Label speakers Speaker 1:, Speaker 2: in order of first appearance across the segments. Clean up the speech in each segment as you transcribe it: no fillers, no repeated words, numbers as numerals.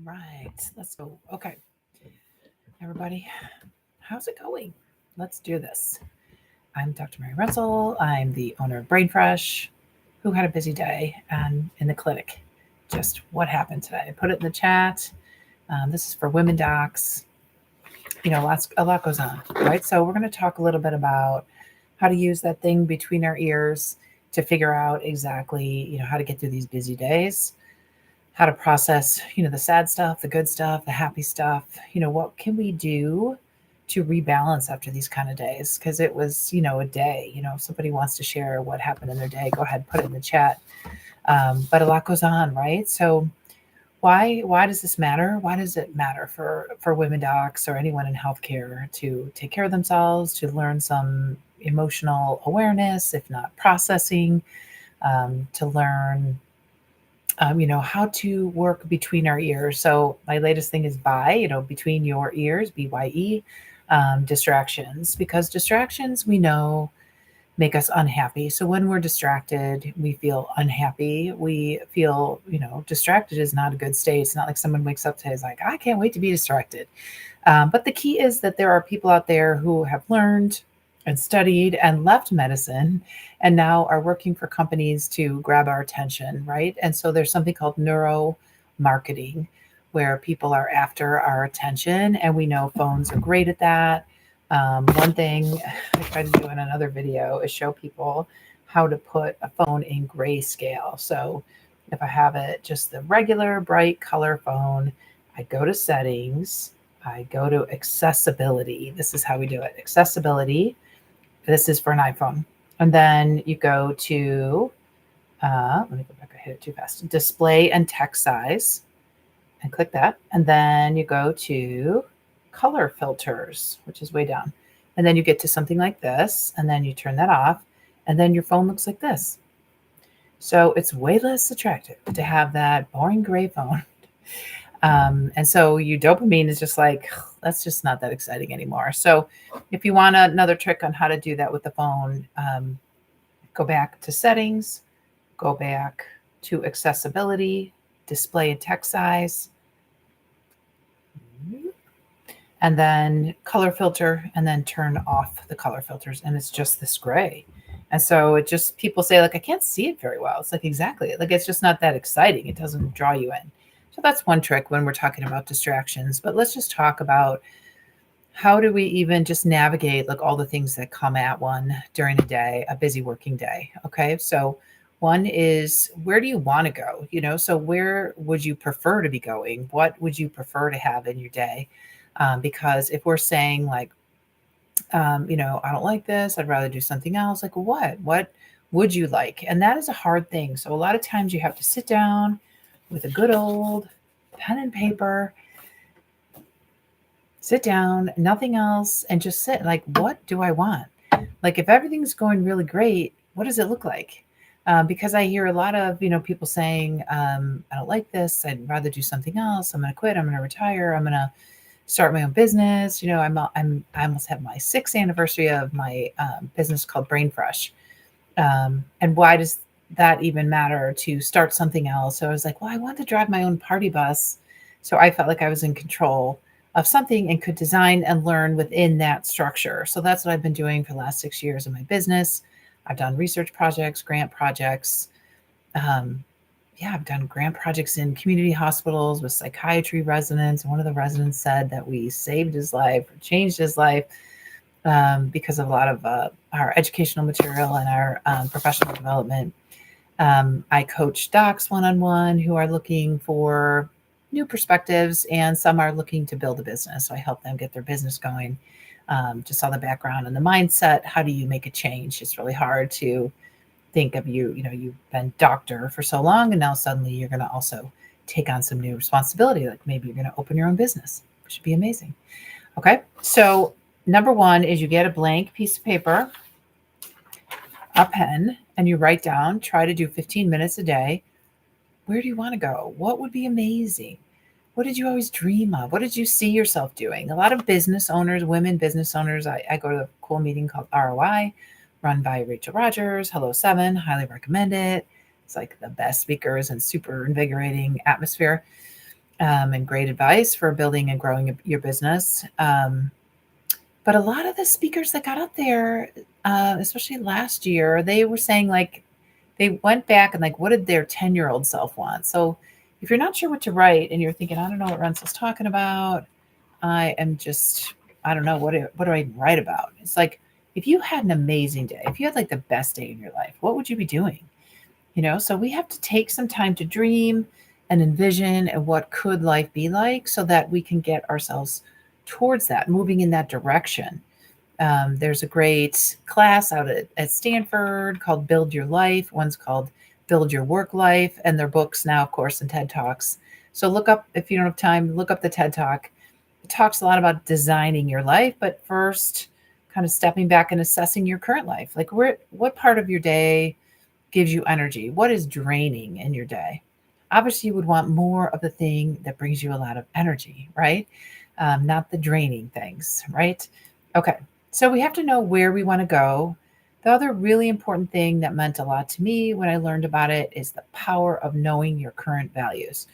Speaker 1: Right, let's go. Okay, everybody, how's it going? Let's do this. I'm Dr. Mary Retzel. I'm the owner of Brain Fresh, who had a busy day and in the clinic. Just what happened today? Put it in the chat. This is for women docs. A lot goes on, right? So we're going to talk a little bit about how to use that thing between our ears to figure out exactly, how to get through these busy days, how to process, the sad stuff, the good stuff, the happy stuff. What can we do to rebalance after these kind of days? Because it was, a day. If somebody wants to share what happened in their day, go ahead, put it in the chat. But a lot goes on, right? So why does this matter? Why does it matter for women docs or anyone in healthcare to take care of themselves, to learn some emotional awareness, if not processing, to learn how to work between our ears. So my latest thing is between your ears, BYE, distractions, because distractions we know make us unhappy. So when we're distracted, we feel unhappy. We feel, distracted is not a good state. It's not like someone wakes up today and is like, I can't wait to be distracted. But the key is that there are people out there who have learned and studied and left medicine and now are working for companies to grab our attention, right? And so there's something called neuro marketing where people are after our attention, and we know phones are great at that. One thing I tried to do in another video is show people how to put a phone in grayscale. So if I have it just the regular bright color phone, I go to settings, I go to accessibility. This is how we do it. Accessibility. This is for an iPhone. And then you go to, let me go back, I hit it too fast. Display and text size, and click that. And then you go to color filters, which is way down. And then you get to something like this, and then you turn that off, and then your phone looks like this. So it's way less attractive to have that boring gray phone. And so your dopamine is just like, that's just not that exciting anymore. So if you want another trick on how to do that with the phone, go back to settings, go back to accessibility, display and text size, and then color filter, and then turn off the color filters. And it's just this gray. And so it just, people say like, I can't see it very well. It's like, exactly. Like, it's just not that exciting. It doesn't draw you in. So that's one trick when we're talking about distractions. But let's just talk about how do we even just navigate like all the things that come at one during a day, a busy working day. Okay. So one is, where do you want to go? So where would you prefer to be going? What would you prefer to have in your day? Because if we're saying like, I don't like this, I'd rather do something else. Like what would you like? And that is a hard thing. So a lot of times you have to sit down with a good old pen and paper, sit down, nothing else, and just sit. Like, what do I want? Like, if everything's going really great, what does it look like? Because I hear a lot of, people saying, I don't like this. I'd rather do something else. I'm going to quit. I'm going to retire. I'm going to start my own business. I almost have my 6th anniversary of my business called Brain Fresh. And why does that even matter to start something else? So I was like, well, I want to drive my own party bus. So I felt like I was in control of something and could design and learn within that structure. So that's what I've been doing for the last 6 years of my business. I've done research projects, grant projects. I've done grant projects in community hospitals with psychiatry residents. One of the residents said that we saved his life, or changed his life, because of a lot of our educational material and our professional development. I coach docs one-on-one who are looking for new perspectives, and some are looking to build a business. So I help them get their business going. Just all the background and the mindset. How do you make a change? It's really hard to think of you've been doctor for so long, and now suddenly you're going to also take on some new responsibility. Like maybe you're going to open your own business, which would be amazing. Okay. So number one is you get a blank piece of paper, a pen, and you write down, try to do 15 minutes a day. Where do you want to go? What would be amazing? What did you always dream of? What did you see yourself doing? A lot of business owners, women business owners, I go to a cool meeting called ROI, run by Rachel Rogers, Hello 7, highly recommend it. It's like the best speakers and super invigorating atmosphere. and great advice for building and growing your business. But a lot of the speakers that got up there, especially last year, they were saying like they went back and like, what did their 10-year-old self want? So if you're not sure what to write and you're thinking, I don't know what Renzel's talking about, I am just, I don't know, what do I even write about? It's like, if you had an amazing day, if you had like the best day in your life, what would you be doing? So we have to take some time to dream and envision and what could life be like so that we can get ourselves towards that, moving in that direction. There's a great class out at Stanford called Build Your Life. One's called Build Your Work Life, and their books now, of course, and TED Talks. So look up, if you don't have time, look up the TED Talk. It talks a lot about designing your life, but first kind of stepping back and assessing your current life. Like what part of your day gives you energy? What is draining in your day? Obviously, you would want more of the thing that brings you a lot of energy, right? Not the draining things, right? Okay, so we have to know where we want to go. The other really important thing that meant a lot to me when I learned about it is the power of knowing your current values.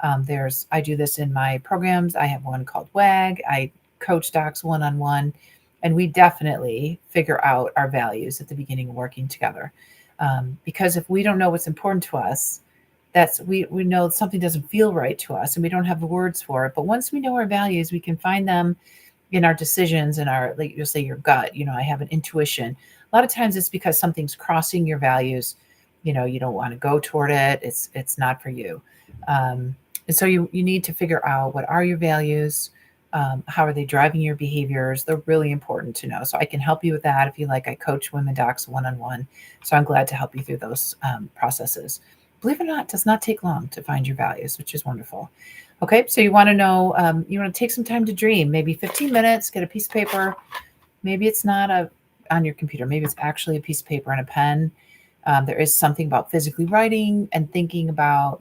Speaker 1: I do this in my programs. I have one called WAG. I coach docs one-on-one, and we definitely figure out our values at the beginning of working together. Because if we don't know what's important to us, we know something doesn't feel right to us and we don't have the words for it. But once we know our values, we can find them in our decisions and like you'll say your gut. I have an intuition. A lot of times it's because something's crossing your values. You don't want to go toward it. It's not for you. And so you need to figure out, what are your values? How are they driving your behaviors? They're really important to know. So I can help you with that. If you like, I coach women docs one-on-one. So I'm glad to help you through those processes. Believe it or not, it does not take long to find your values, which is wonderful. Okay, so you want to know, you want to take some time to dream, maybe 15 minutes, get a piece of paper. Maybe it's not on your computer. Maybe it's actually a piece of paper and a pen. There is something about physically writing and thinking about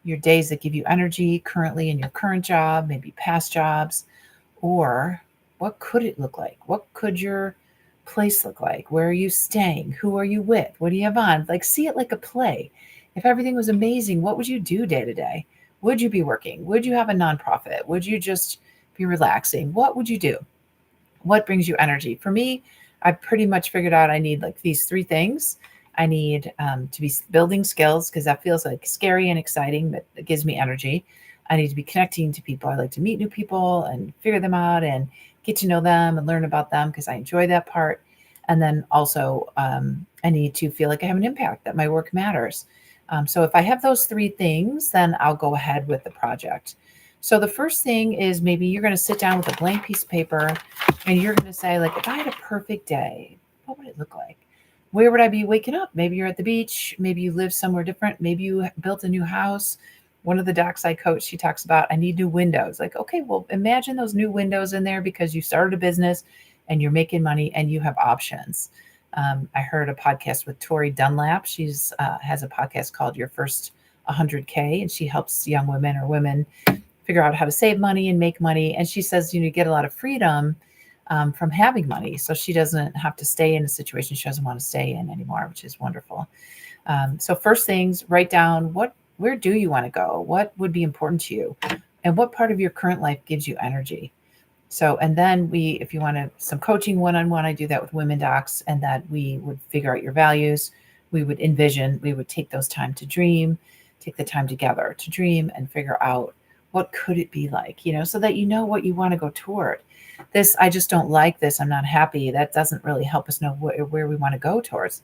Speaker 1: your days that give you energy currently in your current job, maybe past jobs, or what could it look like? What could your place look like? Where are you staying? Who are you with? What do you have on? Like, see it like a play. If everything was amazing, what would you do day to day? Would you be working? Would you have a nonprofit? Would you just be relaxing? What would you do? What brings you energy? For me, I pretty much figured out I need like these three things. I need to be building skills because that feels like scary and exciting, but it gives me energy. I need to be connecting to people. I like to meet new people and figure them out and get to know them and learn about them because I enjoy that part. And then also, I need to feel like I have an impact, that my work matters. So if I have those three things, then I'll go ahead with the project. So the first thing is, maybe you're going to sit down with a blank piece of paper and you're going to say, like, if I had a perfect day, what would it look like? Where would I be waking up? Maybe you're at the beach. Maybe you live somewhere different. Maybe you built a new house. One of the docs I coach, she talks about, I need new windows. Like, okay, well, imagine those new windows in there because you started a business and you're making money and you have options. I heard a podcast with Tori Dunlap. She's has a podcast called Your First 100K, and she helps young women or women figure out how to save money and make money. And she says, you get a lot of freedom from having money. So she doesn't have to stay in a situation she doesn't want to stay in anymore, which is wonderful. So first things, write down where do you want to go? What would be important to you? And what part of your current life gives you energy? So, and then if you want some coaching one-on-one, I do that with women docs, and that we would figure out your values. We would envision, we would take those time to dream, take the time together to dream and figure out what could it be like, so that you know what you want to go toward. This, I just don't like this, I'm not happy. That doesn't really help us know where we want to go towards.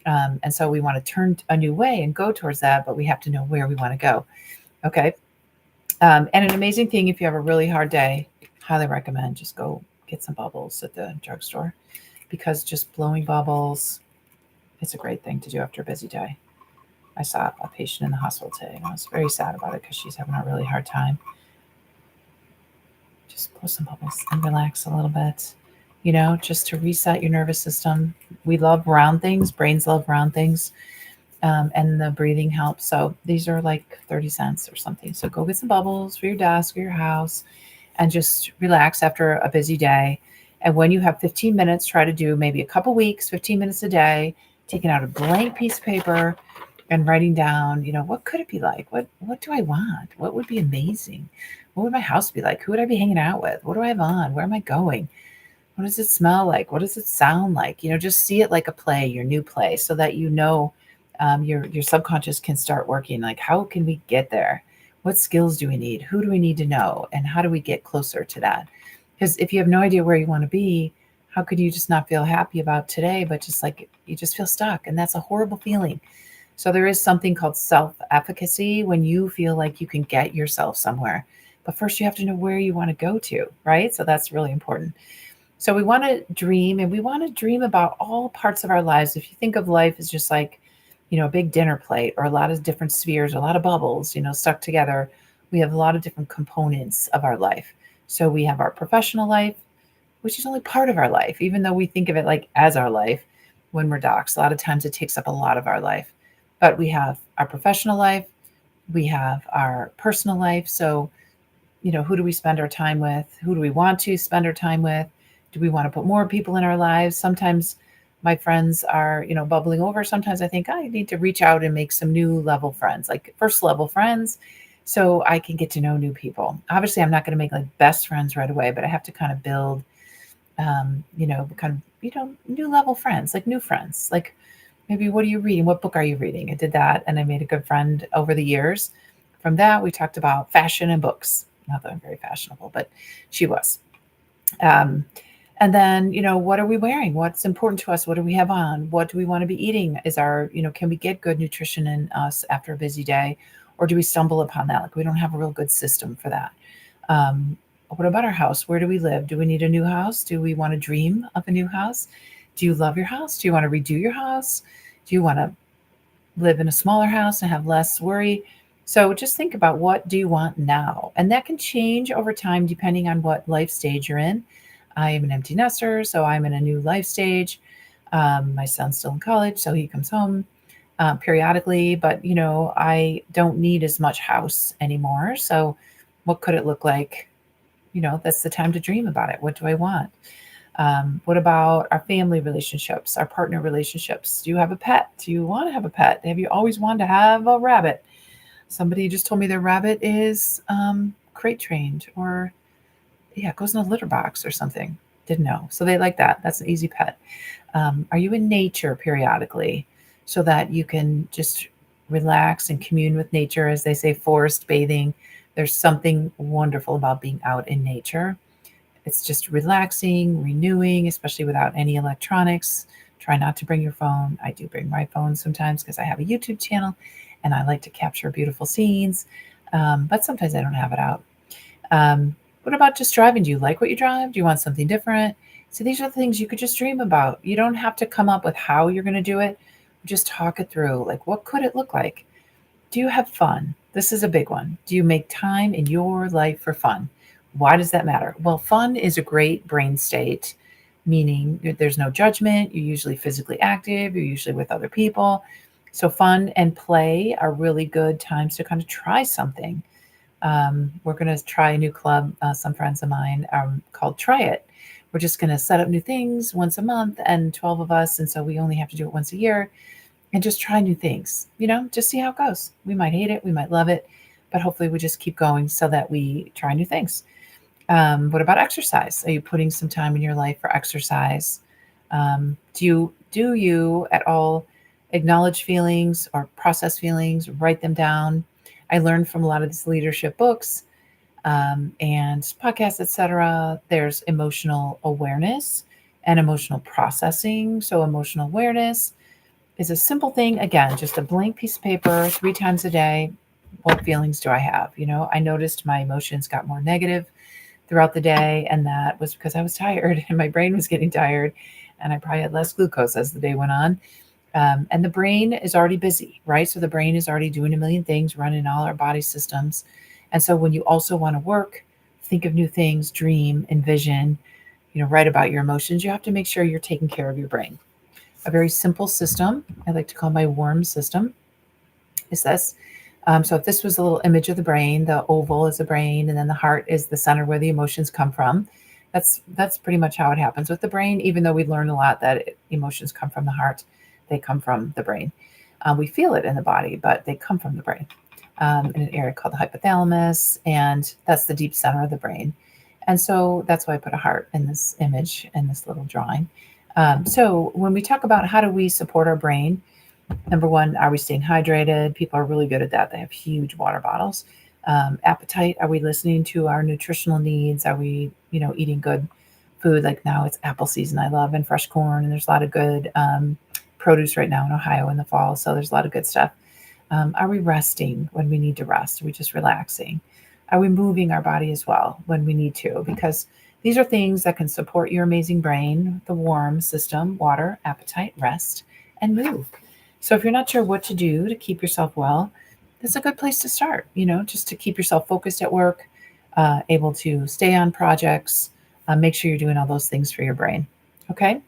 Speaker 1: And so we want to turn a new way and go towards that, but we have to know where we want to go. Okay. And an amazing thing, if you have a really hard day, highly recommend just go get some bubbles at the drugstore, because just blowing bubbles, it's a great thing to do after a busy day. I saw a patient in the hospital today, and I was very sad about it because she's having a really hard time. Just blow some bubbles and relax a little bit, just to reset your nervous system. We love round things. Brains love round things. And the breathing helps. So these are like 30 cents or something. So go get some bubbles for your desk or your house and just relax after a busy day. And when you have 15 minutes, try to do maybe a couple weeks, 15 minutes a day, taking out a blank piece of paper and writing down, what could it be like? What do I want? What would be amazing? What would my house be like? Who would I be hanging out with? What do I have on? Where am I going? What does it smell like? What does it sound like? Just see it like a play, your new play, so that your subconscious can start working. Like, how can we get there? What skills do we need? Who do we need to know? And how do we get closer to that? Because if you have no idea where you want to be, how could you just not feel happy about today, but just like you just feel stuck? And that's a horrible feeling. So there is something called self-efficacy when you feel like you can get yourself somewhere. But first, you have to know where you want to go to, right? So that's really important. So we want to dream, and we want to dream about all parts of our lives. If you think of life as just like, a big dinner plate or a lot of different spheres, a lot of bubbles, stuck together, we have a lot of different components of our life. So we have our professional life, which is only part of our life, even though we think of it like as our life when we're docs. A lot of times it takes up a lot of our life. But we have our professional life, we have our personal life. So, who do we spend our time with? Who do we want to spend our time with? Do we want to put more people in our lives? Sometimes my friends are, bubbling over. Sometimes I think I need to reach out and make some new level friends, like first level friends, so I can get to know new people. Obviously, I'm not going to make like best friends right away, but I have to kind of build, new level friends, like new friends. Like, maybe, what are you reading? What book are you reading? I did that, and I made a good friend over the years. From that, we talked about fashion and books. Not that I'm very fashionable, but she was. Um, and then, what are we wearing? What's important to us? What do we have on? What do we want to be eating? Can we get good nutrition in us after a busy day? Or do we stumble upon that? Like, we don't have a real good system for that. What about our house? Where do we live? Do we need a new house? Do we want to dream of a new house? Do you love your house? Do you want to redo your house? Do you want to live in a smaller house and have less worry? So just think about, what do you want now? And that can change over time depending on what life stage you're in. I am an empty nester, so I'm in a new life stage. My son's still in college, so he comes home periodically, but I don't need as much house anymore. So what could it look like? That's the time to dream about it. What do I want? What about our family relationships, our partner relationships? Do you have a pet? Do you want to have a pet? Have you always wanted to have a rabbit? Somebody just told me their rabbit is crate trained, or yeah, it goes in a litter box or something. Didn't know. So they like that. That's an easy pet. Are you in nature periodically so that you can just relax and commune with nature? As they say, forest bathing. There's something wonderful about being out in nature. It's just relaxing, renewing, especially without any electronics. Try not to bring your phone. I do bring my phone sometimes because I have a YouTube channel and I like to capture beautiful scenes, but sometimes I don't have it out. What about just driving? Do you like what you drive? Do you want something different? So these are the things you could just dream about. You don't have to come up with how you're going to do it. Just talk it through. Like, what could it look like? Do you have fun? This is a big one. Do you make time in your life for fun? Why does that matter? Well, fun is a great brain state, meaning there's no judgment. You're usually physically active. You're usually with other people. So fun and play are really good times to kind of try something. We're going to try a new club, some friends of mine, called Try It. We're just going to set up new things once a month, and 12 of us. And so we only have to do it once a year and just try new things, just see how it goes. We might hate it, we might love it, but hopefully we just keep going so that we try new things. What about exercise? Are you putting some time in your life for exercise? Do you at all acknowledge feelings or process feelings, write them down? I learned from a lot of these leadership books and podcasts, etc. There's emotional awareness and emotional processing. So emotional awareness is a simple thing. Again, just a blank piece of paper 3 times a day. What feelings do I have? I noticed my emotions got more negative throughout the day, and that was because I was tired and my brain was getting tired, and I probably had less glucose as the day went on. And the brain is already busy, right? So the brain is already doing a million things, running all our body systems. And so when you also want to work, think of new things, dream, envision, write about your emotions, you have to make sure you're taking care of your brain. A very simple system, I like to call my worm system, is this. So if this was a little image of the brain, the oval is the brain, and then the heart is the center where the emotions come from. That's pretty much how it happens with the brain, even though we learn a lot that emotions come from the heart, they come from the brain. We feel it in the body, but they come from the brain in an area called the hypothalamus, and that's the deep center of the brain. And so that's why I put a heart in this image in this little drawing. So when we talk about how do we support our brain, number one, are we staying hydrated? People are really good at that. They have huge water bottles. Appetite, are we listening to our nutritional needs? Are we, eating good food? Like now it's apple season, I love, and fresh corn, and there's a lot of good produce right now in Ohio in the fall. So there's a lot of good stuff. Are we resting when we need to rest? Are we just relaxing? Are we moving our body as well when we need to? Because these are things that can support your amazing brain, the warm system, water, appetite, rest, and move. So if you're not sure what to do to keep yourself well, that's a good place to start, just to keep yourself focused at work, able to stay on projects, make sure you're doing all those things for your brain. Okay.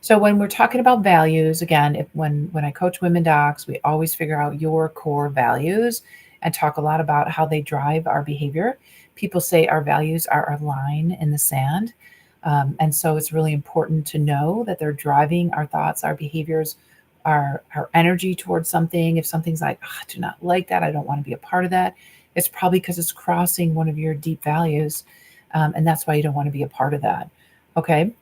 Speaker 1: So when we're talking about values, again, when I coach women docs, we always figure out your core values and talk a lot about how they drive our behavior. People say our values are a line in the sand. And so it's really important to know that they're driving our thoughts, our behaviors, our energy towards something. If something's like, I do not like that, I don't want to be a part of that, it's probably because it's crossing one of your deep values. And that's why you don't want to be a part of that. Okay.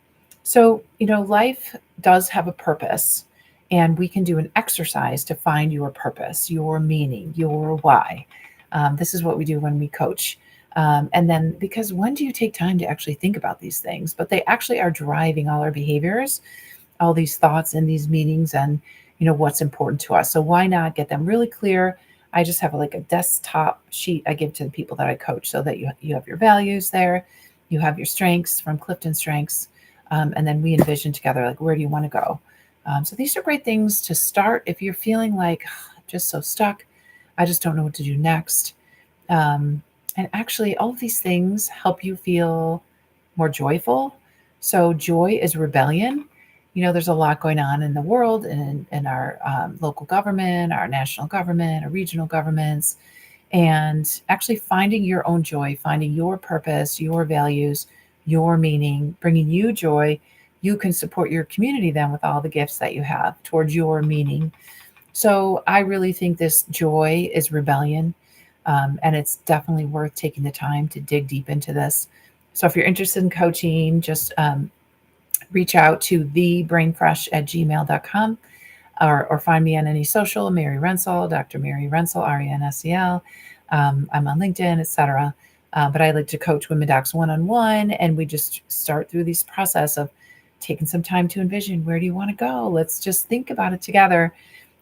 Speaker 1: So, life does have a purpose, and we can do an exercise to find your purpose, your meaning, your why. This is what we do when we coach. And then, because when do you take time to actually think about these things? But they actually are driving all our behaviors, all these thoughts and these meanings, and, what's important to us. So why not get them really clear? I just have like a desktop sheet I give to the people that I coach so that you have your values there, you have your strengths from Clifton Strengths. And then we envision together, like, where do you want to go? So these are great things to start if you're feeling like, I'm just so stuck. I just don't know what to do next. And actually, all of these things help you feel more joyful. So joy is rebellion. There's a lot going on in the world and in our local government, our national government, our regional governments. And actually finding your own joy, finding your purpose, your values, your meaning, bringing you joy, you can support your community then with all the gifts that you have towards your meaning. So I really think this joy is rebellion. And it's definitely worth taking the time to dig deep into this. So if you're interested in coaching, just reach out to thebrainfresh@gmail.com or find me on any social, Mary Rensel, Dr. Mary Rensel, Rensel. I'm on LinkedIn, etc. But I like to coach women docs one-on-one, and we just start through this process of taking some time to envision, where do you want to go? Let's just think about it together.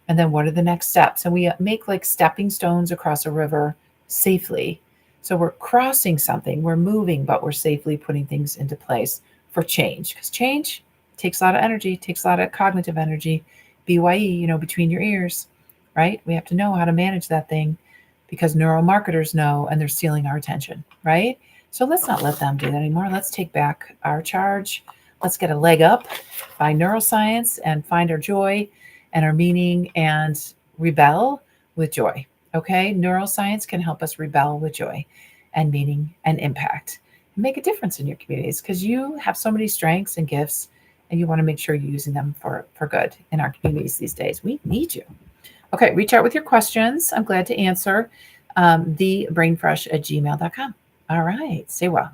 Speaker 1: And then what are the next steps? And we make like stepping stones across a river safely. So we're crossing something, we're moving, but we're safely putting things into place for change. Because change takes a lot of energy, takes a lot of cognitive energy. BYE, between your ears, right? We have to know how to manage that thing because neuromarketers know, and they're stealing our attention, right? So let's not let them do that anymore. Let's take back our charge. Let's get a leg up by neuroscience and find our joy and our meaning and rebel with joy. Okay. Neuroscience can help us rebel with joy and meaning and impact. Make a difference in your communities because you have so many strengths and gifts, and you want to make sure you're using them for good in our communities these days. We need you. Okay, reach out with your questions. I'm glad to answer. Thebrainfresh@gmail.com. All right, stay well.